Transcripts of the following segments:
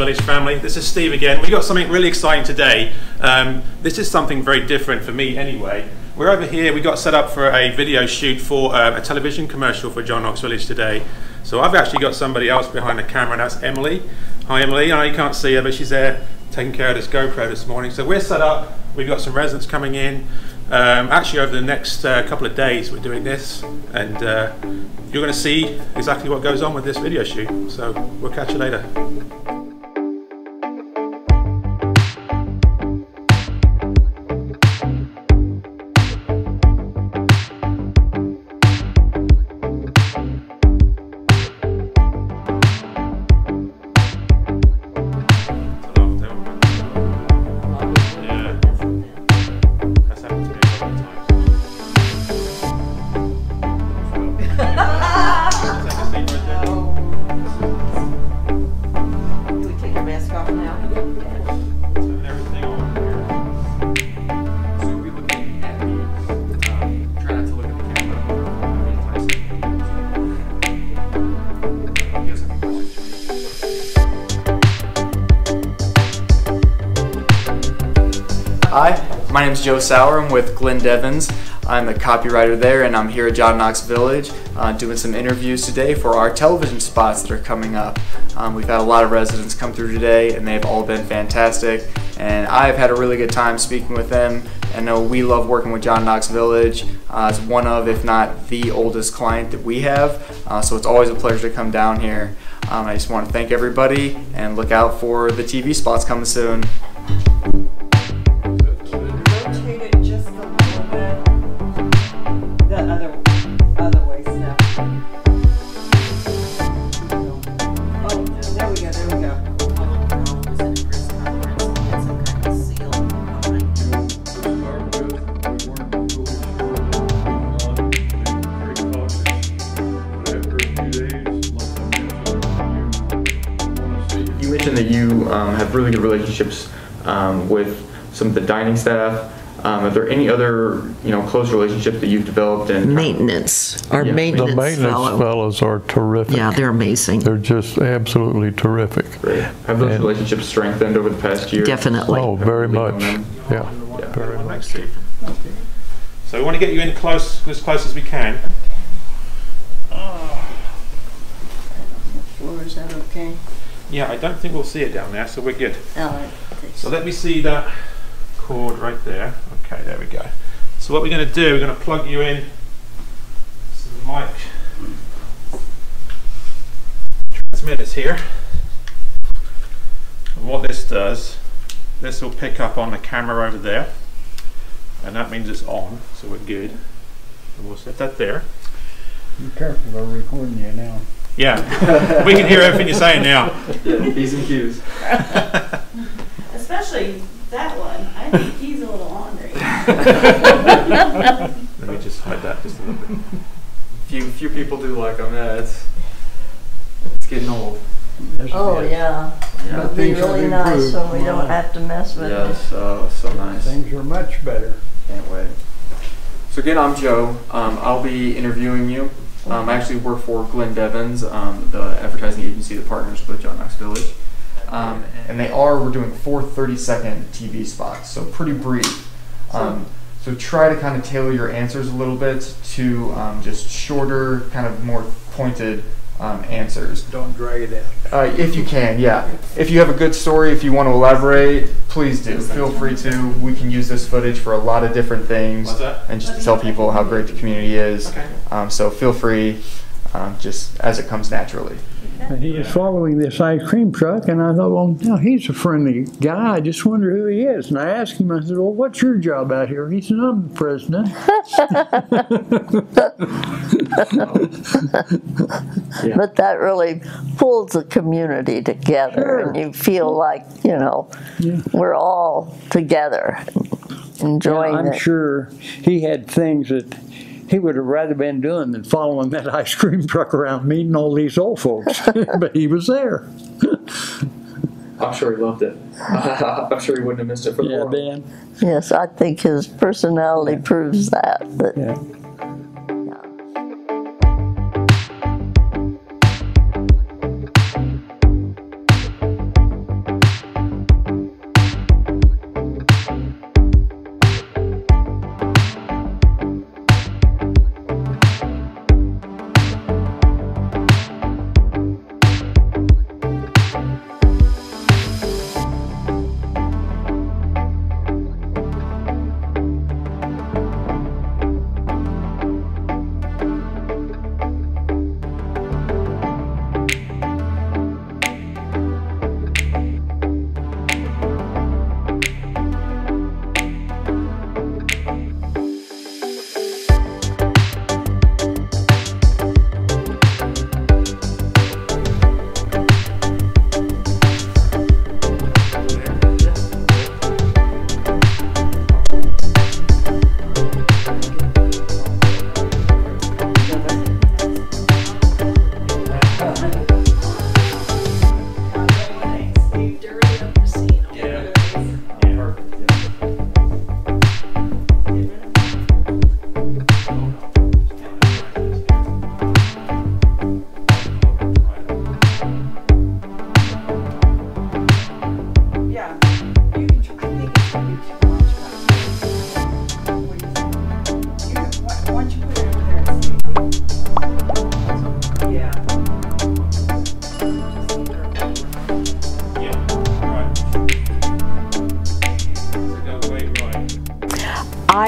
Village family. This is Steve again. We got something really exciting today. This is something very different for me anyway. We're over here, we got set up for a video shoot for a television commercial for John Knox Village today. So I've actually got somebody else behind the camera, and that's Emily. Hi Emily, I know you can't see her, but she's there taking care of this GoPro this morning. So we're set up, we've got some residents coming in. Actually over the next couple of days we're doing this, and you're going to see exactly what goes on with this video shoot. So we'll catch you later. Hi, my name is Joe Sauer. I'm with Glenn Devins. I'm the copywriter there, and I'm here at John Knox Village doing some interviews today for our television spots that are coming up. We've had a lot of residents come through today, and they've all been fantastic. And I've had a really good time speaking with them. I know we love working with John Knox Village. It's one of, if not the oldest client that we have. So it's always a pleasure to come down here. I just want to thank everybody and look out for the TV spots coming soon. You mentioned that you have really good relationships with some of the dining staff. Are there any other, close relationships that you've developed? And maintenance. Our maintenance, the maintenance fellows are terrific. Yeah, they're amazing. They're just absolutely terrific. Great. Have those relationships strengthened over the past year? Definitely. Oh, very much. Yeah, very much. So we want to get you in as close as we can. Floor, is that okay? Yeah, I don't think we'll see it down there, so we're good. All right. So let me see that cord right there. Okay, there we go. So what we're going to do, we're going to plug you in to the mic transmitters here. And what this does, this will pick up on the camera over there, and that means it's on, so we're good. And we'll set that there. Be careful, they're recording you now. Yeah, we can hear everything you're saying now. Yeah, P's and Q's. Especially that one. I think he's a little ornery. Let me just hide that just a little bit. Few people do like them. Yeah, it's getting old. Oh yeah. Yeah, It'd be things have really nice improved. when we don't have to mess with it. Yes, so nice. Things are much better. Can't wait. So again, I'm Joe. I'll be interviewing you. I actually work for Glenn Devins, the advertising agency that partners with John Knox Village. And we're doing 4 30-second TV spots, so pretty brief. So try to kind of tailor your answers a little bit to just shorter, kind of more pointed answers. Don't drag it out. If you can, yeah. If you have a good story, if you want to elaborate, please do. Feel free to. We can use this footage for a lot of different things. What's that? And just to tell people how great the community is. Okay. So feel free, just as it comes naturally. And he was following this ice cream truck, and I thought, well, no, he's a friendly guy. I just wonder who he is. And I asked him, I said, well, what's your job out here? He said, I'm the president. Yeah. But that really pulls the community together, Sure. and you feel like, we're all together enjoying I'm it. sure he had things that he would have rather been doing than following that ice cream truck around meeting all these old folks. But he was there. I'm sure he loved it. I'm sure he wouldn't have missed it for the world. Dan. Yes, I think his personality proves that. Yeah.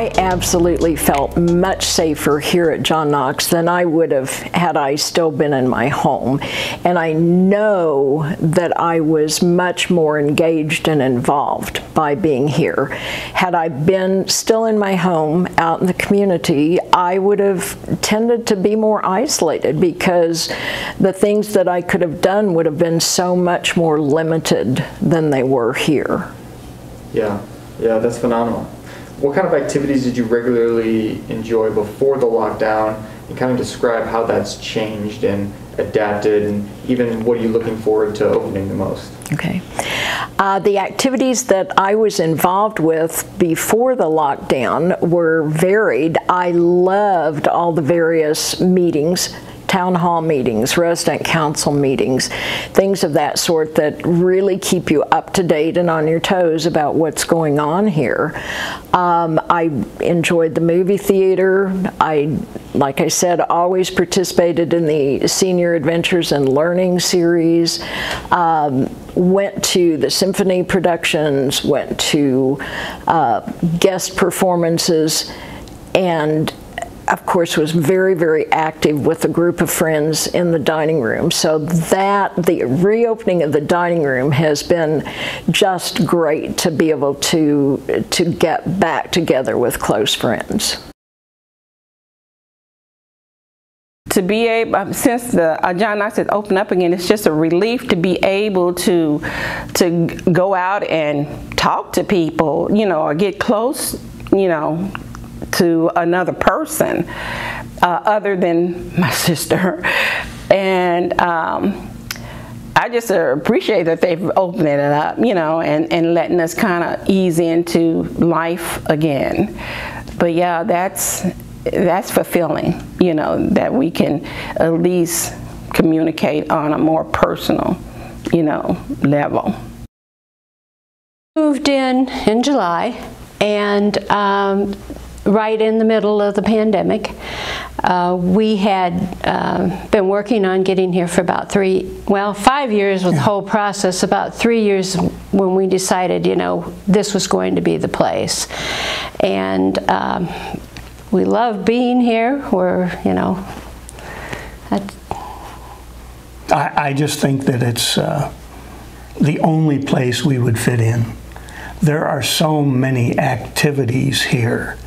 I absolutely felt much safer here at John Knox than I would have had I still been in my home. And I know that I was much more engaged and involved by being here. Had I been still in my home out in the community, I would have tended to be more isolated because the things that I could have done would have been so much more limited than they were here. Yeah, that's phenomenal. What kind of activities did you regularly enjoy before the lockdown, and kind of describe how that's changed and adapted, and even what are you looking forward to opening the most? Okay. The activities that I was involved with before the lockdown were varied. I loved all the various meetings, town hall meetings, resident council meetings, things of that sort that really keep you up to date and on your toes about what's going on here. I enjoyed the movie theater. Like I said, always participated in the Senior Adventures and Learning series. Went to the symphony productions, went to guest performances, and of course was very, very active with a group of friends in the dining room. So the reopening of the dining room has been just great to be able to get back together with close friends. To be able, since the John Knox has opened up again, it's just a relief to be able to go out and talk to people, you know, or get close, you know, to another person other than my sister. And I just appreciate that they've opened it up, you know, and letting us kind of ease into life again. But yeah, that's fulfilling, you know, that we can at least communicate on a more personal, you know, level. Moved in July, and right in the middle of the pandemic. We had been working on getting here for about 5 years with the whole process, about 3 years when we decided, you know, this was going to be the place. And we love being here. We're, you know, I just think that it's the only place we would fit in. There are so many activities here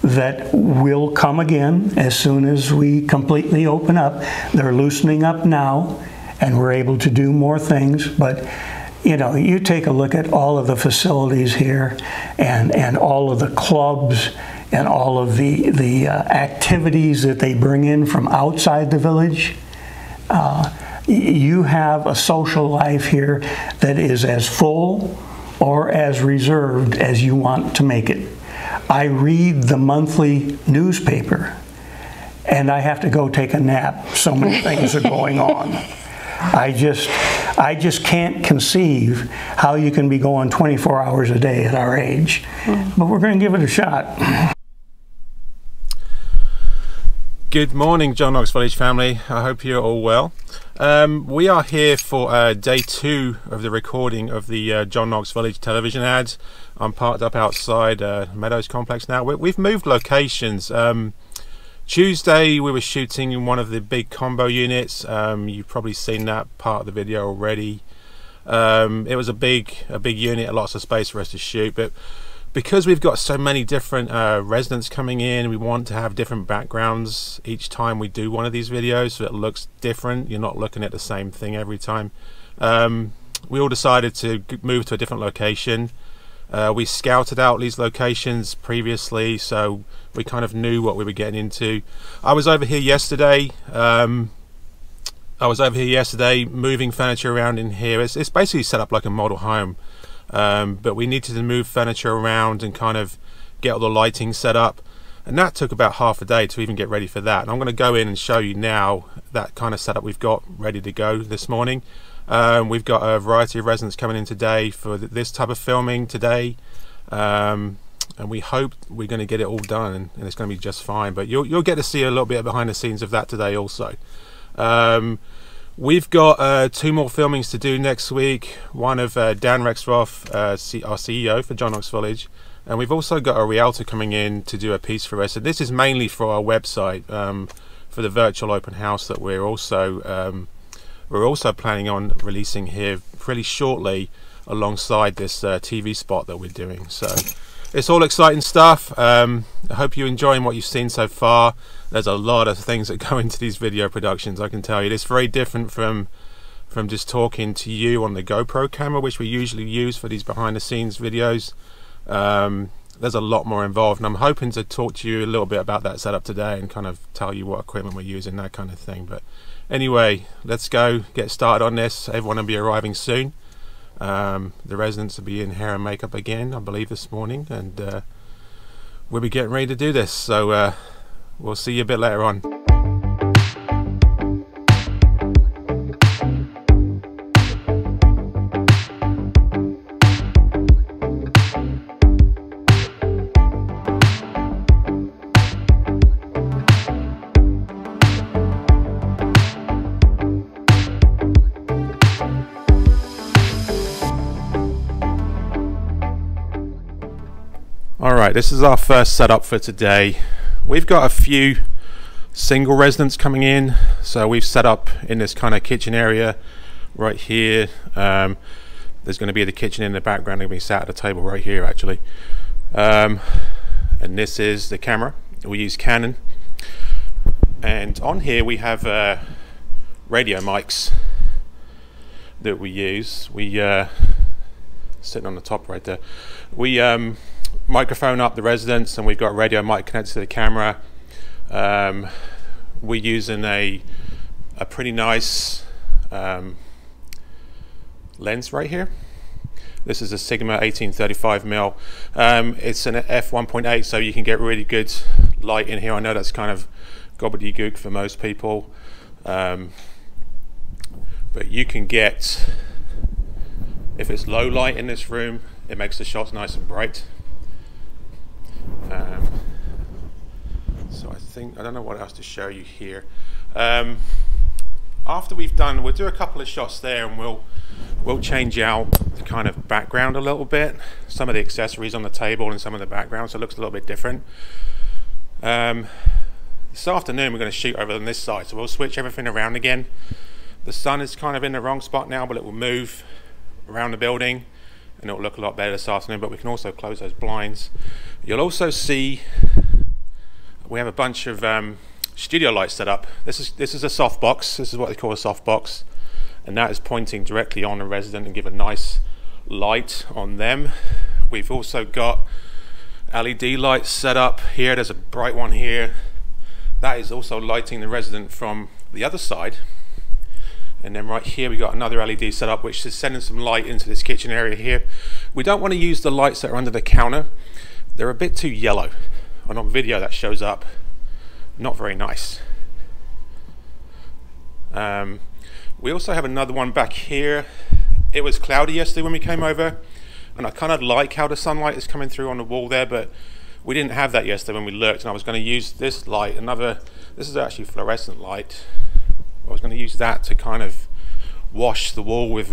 that will come again as soon as we completely open up. They're loosening up now, and we're able to do more things. But you know, you take a look at all of the facilities here, and all of the clubs, and all of the activities that they bring in from outside the village. You have a social life here that is as full or as reserved as you want to make it. I read the monthly newspaper, and I have to go take a nap. So many things are going on. I just can't conceive how you can be going 24 hours a day at our age. But we're going to give it a shot. Good morning, John Knox Village family. I hope you're all well. We are here for day 2 of the recording of the John Knox Village television ads. I'm parked up outside Meadows Complex now. We've moved locations. Tuesday we were shooting in one of the big combo units. You've probably seen that part of the video already. It was a big unit, lots of space for us to shoot, but because we've got so many different residents coming in, we want to have different backgrounds each time we do one of these videos so it looks different. You're not looking at the same thing every time. We all decided to move to a different location. We scouted out these locations previously, so we kind of knew what we were getting into. I was over here yesterday. Moving furniture around in here. It's basically set up like a model home. But we needed to move furniture around and kind of get all the lighting set up, and that took about half a day to even get ready for that. And I'm going to go in and show you now that kind of setup we've got ready to go this morning. We've got a variety of residents coming in today for this type of filming today, and we hope we're going to get it all done, and it's going to be just fine. But you'll get to see a little bit behind the scenes of that today also. We've got 2 more filmings to do next week. One of Dan Rexroth, our CEO for John Knox Village, And we've also got a realtor coming in to do a piece for us. And this is mainly for our website, for the virtual open house that we're also planning on releasing here pretty shortly alongside this TV spot that we're doing. So it's all exciting stuff. I hope you're enjoying what you've seen so far. There's a lot of things that go into these video productions, I can tell you. It's very different from just talking to you on the GoPro camera, which we usually use for these behind the scenes videos. There's a lot more involved, and I'm hoping to talk to you a little bit about that setup today and kind of tell you what equipment we're using, that kind of thing. But anyway, let's go get started on this. Everyone will be arriving soon. The residents will be in hair and makeup again, I believe, this morning, and we'll be getting ready to do this. So we'll see you a bit later on. Alright, this is our first setup for today. We've got a few single residents coming in, so we've set up in this kind of kitchen area right here. There's going to be the kitchen in the background. They're going to be sat at a table right here actually. And this is the camera. We use Canon. And on here we have radio mics that we use. We sitting on the top right there. We microphone up the residents, and we've got a radio mic connected to the camera. We're using a pretty nice lens right here. This is a Sigma 1835mm. It's an f1.8, so you can get really good light in here. I know that's kind of gobbledygook for most people, but you can get, if it's low light in this room, it makes the shots nice and bright. So I don't know what else to show you here. After we've done, we'll do a couple of shots there, and we'll change out the kind of background a little bit, some of the accessories on the table and some of the background, so it looks a little bit different. This afternoon we're going to shoot over on this side, so we'll switch everything around again. The sun is kind of in the wrong spot now, but it will move around the building and it'll look a lot better this afternoon. But we can also close those blinds. You'll also see we have a bunch of studio lights set up. This is a softbox. This is what they call a softbox, and that is pointing directly on the resident and give a nice light on them. We've also got LED lights set up here. There's a bright one here. That is also lighting the resident from the other side. And then right here we got another LED set up, which is sending some light into this kitchen area here. We don't want to use the lights that are under the counter. They're a bit too yellow, and on video that shows up not very nice. We also have another one back here. It was cloudy yesterday when we came over, and I kind of like how the sunlight is coming through on the wall there, but we didn't have that yesterday when we looked, and I was going to use this light, this is actually fluorescent light. I was going to use that to kind of wash the wall with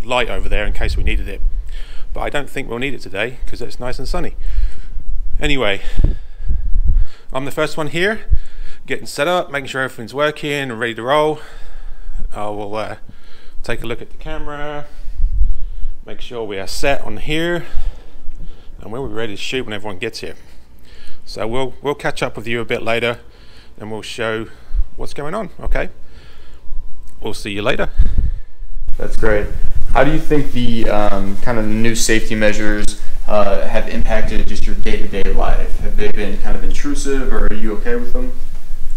light over there in case we needed it, but I don't think we'll need it today because it's nice and sunny. Anyway, I'm the first one here, getting set up, making sure everything's working and ready to roll. I will take a look at the camera, make sure we are set on here, and we'll be ready to shoot when everyone gets here. So we'll catch up with you a bit later and we'll show what's going on. Okay, we'll see you later. That's great. How do you think the kind of new safety measures have impacted just your day-to-day life? Have they been kind of intrusive, or are you okay with them?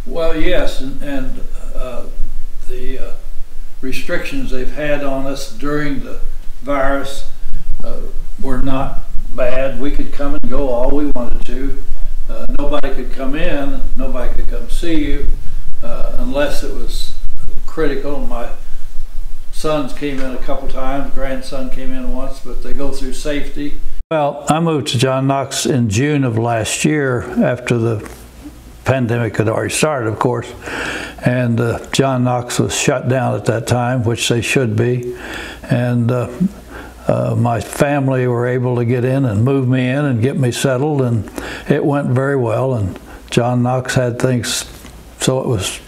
Well, yes, and the restrictions they've had on us during the virus were not bad. We could come and go all we wanted to. Nobody could come in, nobody could come see you unless it was critical. My sons came in a couple times, grandson came in once, but they go through safety. Well, I moved to John Knox in June of last year after the pandemic had already started, of course, and John Knox was shut down at that time, which they should be, and My family were able to get in and move me in and get me settled, and it went very well. And John Knox had things, so it was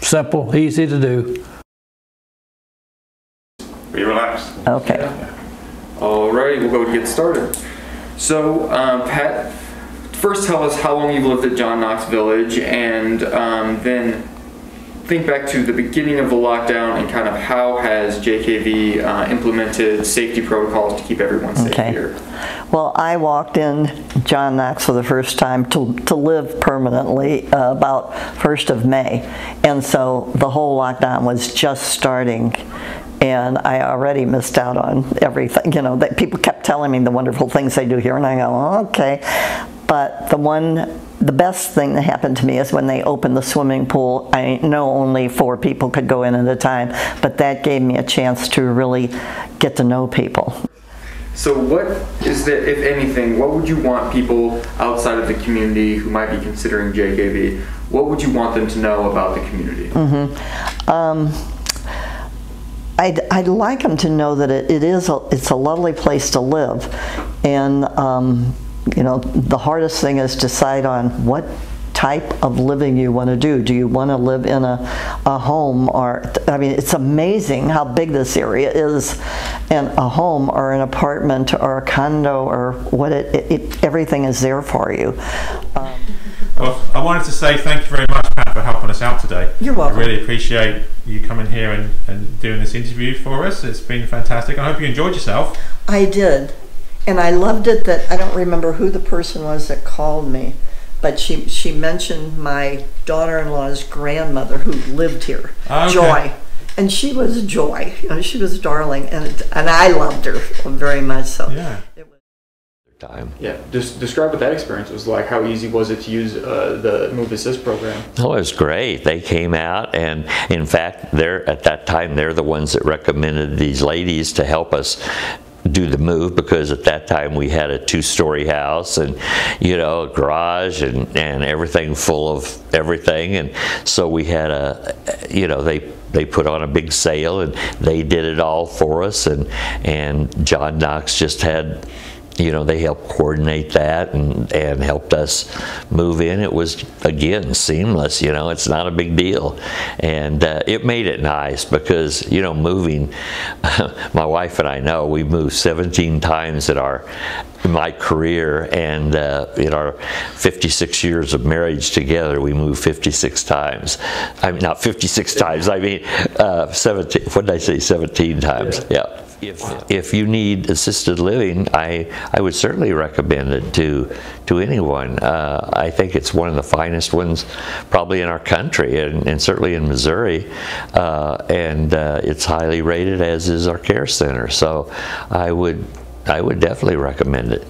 simple, easy to do. Be relaxed. Okay. Alrighty, we'll go and get started. So, Pat, first tell us how long you've lived at John Knox Village, and then think back to the beginning of the lockdown and kind of how has JKV implemented safety protocols to keep everyone safe here. Well, I walked in John Knox for the first time to live permanently about 1st of May, and so the whole lockdown was just starting. And I already missed out on everything. You know, that people kept telling me the wonderful things they do here, and I go, oh, okay. But the best thing that happened to me is when they opened the swimming pool. I know only 4 people could go in at a time, but that gave me a chance to really get to know people. So what is the, if anything, what would you want people outside of the community who might be considering JKV, what would you want them to know about the community? I'd like them to know that it's a lovely place to live, and you know, the hardest thing is decide on what type of living you want to do. Do you want to live in a home, or, I mean, it's amazing how big this area is, and a home or an apartment or a condo or what everything is there for you. Well, I wanted to say thank you very much, Pat, for helping us out today. You're welcome. I really appreciate you coming here and doing this interview for us. It's been fantastic. I hope you enjoyed yourself. I did. And I loved it that, I don't remember who the person was that called me, but she mentioned my daughter-in-law's grandmother who lived here, Joy. And she was a joy. You know, she was darling, and I loved her very much. So. Yeah. Yeah, just describe what that experience was like. How easy was it to use the Move Assist program? Oh, it was great. They came out, and in fact, at that time, they're the ones that recommended these ladies to help us do the move, because at that time we had a 2-story house and, you know, a garage and everything full of everything, and so we had you know, they put on a big sale and they did it all for us, and John Knox just had, you know, they helped coordinate that and helped us move in. It was, again, seamless, you know, it's not a big deal. And it made it nice because, you know, moving, my wife and I know we moved 17 times in my career, and in our 56 years of marriage together, we moved 56 times. I mean, not 56 times, I mean 17, what did I say, 17 times, yeah. If you need assisted living, I would certainly recommend it to anyone. I think it's one of the finest ones probably in our country, and certainly in Missouri, and it's highly rated, as is our care center. So I would definitely recommend it.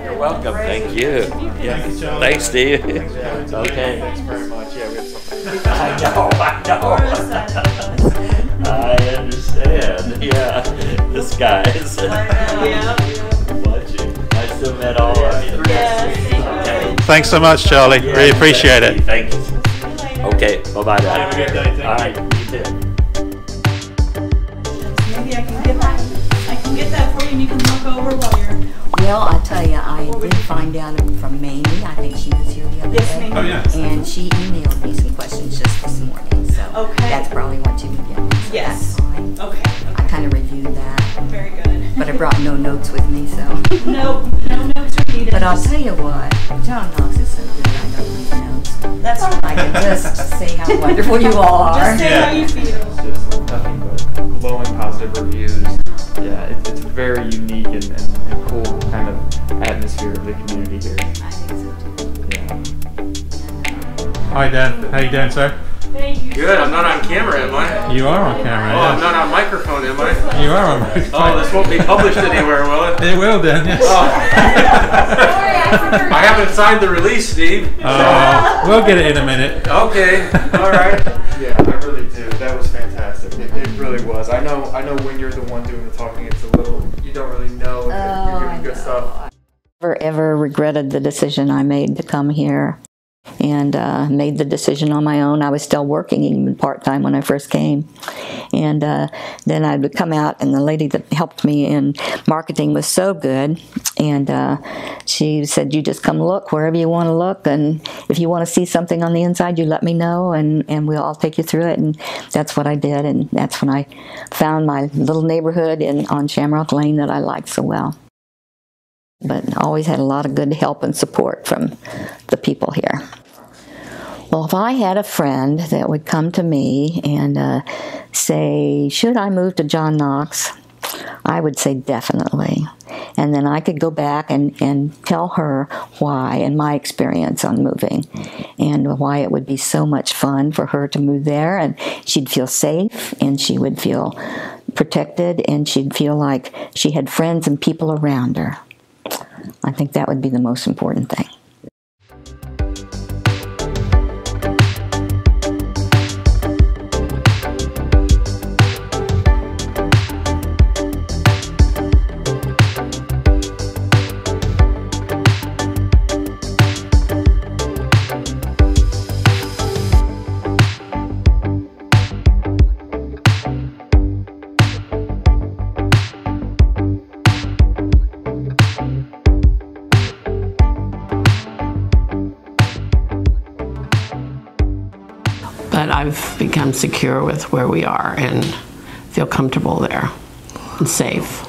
You're welcome. Thank you. Yeah. Thanks, Steve. Okay. Thanks very much. Yeah, we have something. I know. I understand. Yeah. This guy's. Yeah. I still met all of you. Yes. Thanks so much, Charlie. Yeah, really appreciate it. Thank you. Okay. Bye-bye. Have a good day. All right. You too. Maybe I can get that for you and you can look over while you're... Well, I tell you, I did find out from Mamie. I think she was here the other day. Mamie. Oh, yeah. And she emailed me some questions just this morning. So that's probably what you would get. So yes. That's fine. Okay. I kind of reviewed that. Very good. But I brought no notes with me, so. No notes are needed. But I'll tell you what, John Knox is so good, I don't need notes. That's all right. I can just say how wonderful you all are. Just say how you feel. It's just nothing but glowing positive reviews. Yeah, it's a very unique and cool kind of atmosphere of the community here. I think so too. Yeah. Hi, Dan. How you doing, sir? Thank you. Good. I'm not on camera, am I? You are on camera. Oh, Yes. I'm not on microphone, am I? You are on microphone. Oh, this won't be published anywhere, will it? It will, Dan. Yes. I haven't signed the release, Steve. We'll get it in a minute. Okay. All right. Yeah, I really do. That was fantastic. It really was. I know when you're the one doing the talking, it's a little, you don't really know if you're doing good stuff. Never ever regretted the decision I made to come here. and made the decision on my own. I was still working even part-time when I first came. And then I would come out, and the lady that helped me in marketing was so good, and she said, you just come look wherever you want to look, and if you want to see something on the inside, you let me know, and I'll take you through it. And that's what I did, and that's when I found my little neighborhood on Shamrock Lane that I liked so well. But always had a lot of good help and support from the people here. Well, if I had a friend that would come to me and say, should I move to John Knox? I would say definitely. And then I could go back and tell her why and my experience on moving and why it would be so much fun for her to move there, and she'd feel safe and she would feel protected and she'd feel like she had friends and people around her. I think that would be the most important thing. But I've become secure with where we are and feel comfortable there and safe.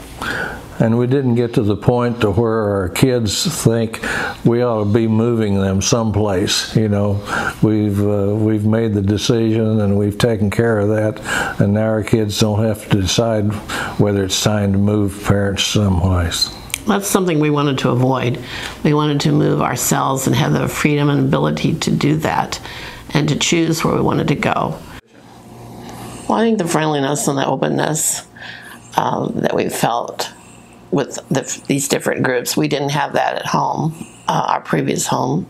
And we didn't get to the point to where our kids think we ought to be moving them someplace. You know, we've made the decision and we've taken care of that, and now our kids don't have to decide whether it's time to move parents someplace. That's something we wanted to avoid. We wanted to move ourselves and have the freedom and ability to do that and to choose where we wanted to go. Well, I think the friendliness and the openness that we felt with these different groups, we didn't have that at home, our previous home.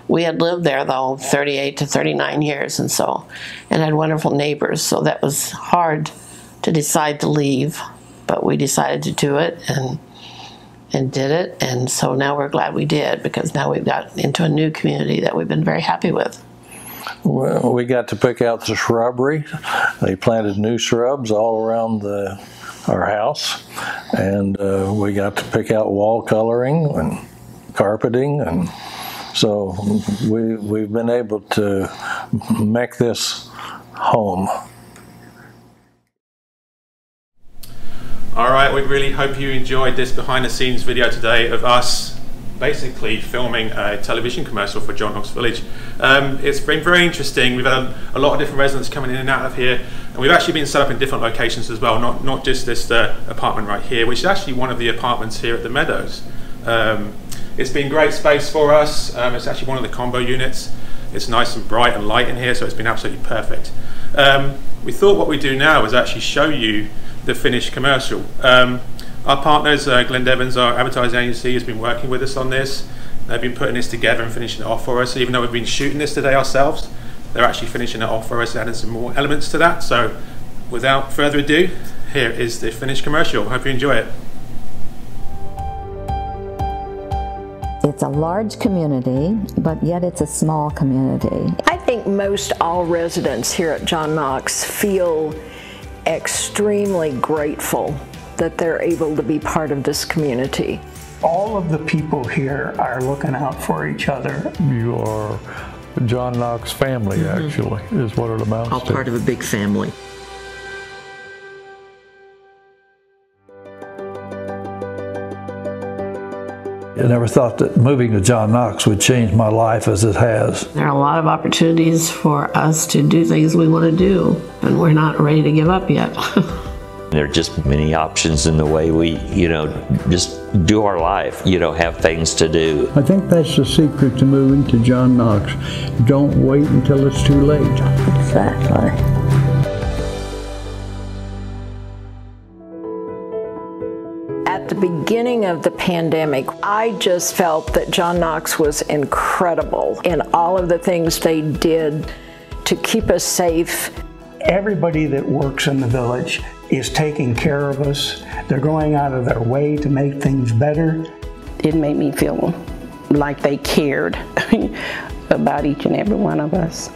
We had lived there, though, 38 to 39 years and had wonderful neighbors, so that was hard to decide to leave, but we decided to do it and did it, and so now we're glad we did, because now we've got into a new community that we've been very happy with. Well, we got to pick out the shrubbery. They planted new shrubs all around our house, and we got to pick out wall coloring and carpeting, and so we've been able to make this home. All right, we really hope you enjoyed this behind-the-scenes video today of us basically filming a television commercial for John Knox Village. It's been very interesting. We've had a lot of different residents coming in and out of here, and we've actually been set up in different locations as well, not just this apartment right here, which is actually one of the apartments here at the Meadows. It's been great space for us. It's actually one of the combo units. It's nice and bright and light in here, so it's been absolutely perfect. We thought what we'd do now is actually show you the finished commercial. Our partners, Glenn Devens, our advertising agency, has been working with us on this. They've been putting this together and finishing it off for us. Even though we've been shooting this today ourselves, they're actually finishing it off for us, adding some more elements to that. So without further ado, here is the finished commercial. Hope you enjoy it. It's a large community, but yet it's a small community. I think most all residents here at John Knox feel extremely grateful that they're able to be part of this community. All of the people here are looking out for each other. You are John Knox family, actually, is what it amounts to. All part of a big family. I never thought that moving to John Knox would change my life as it has. There are a lot of opportunities for us to do things we want to do, and we're not ready to give up yet. There are just many options in the way we, just do our life, have things to do. I think that's the secret to moving to John Knox. Don't wait until it's too late. Exactly. At the beginning of the pandemic, I just felt that John Knox was incredible in all of the things they did to keep us safe. Everybody that works in the village is taking care of us. They're going out of their way to make things better. It made me feel like they cared about each and every one of us.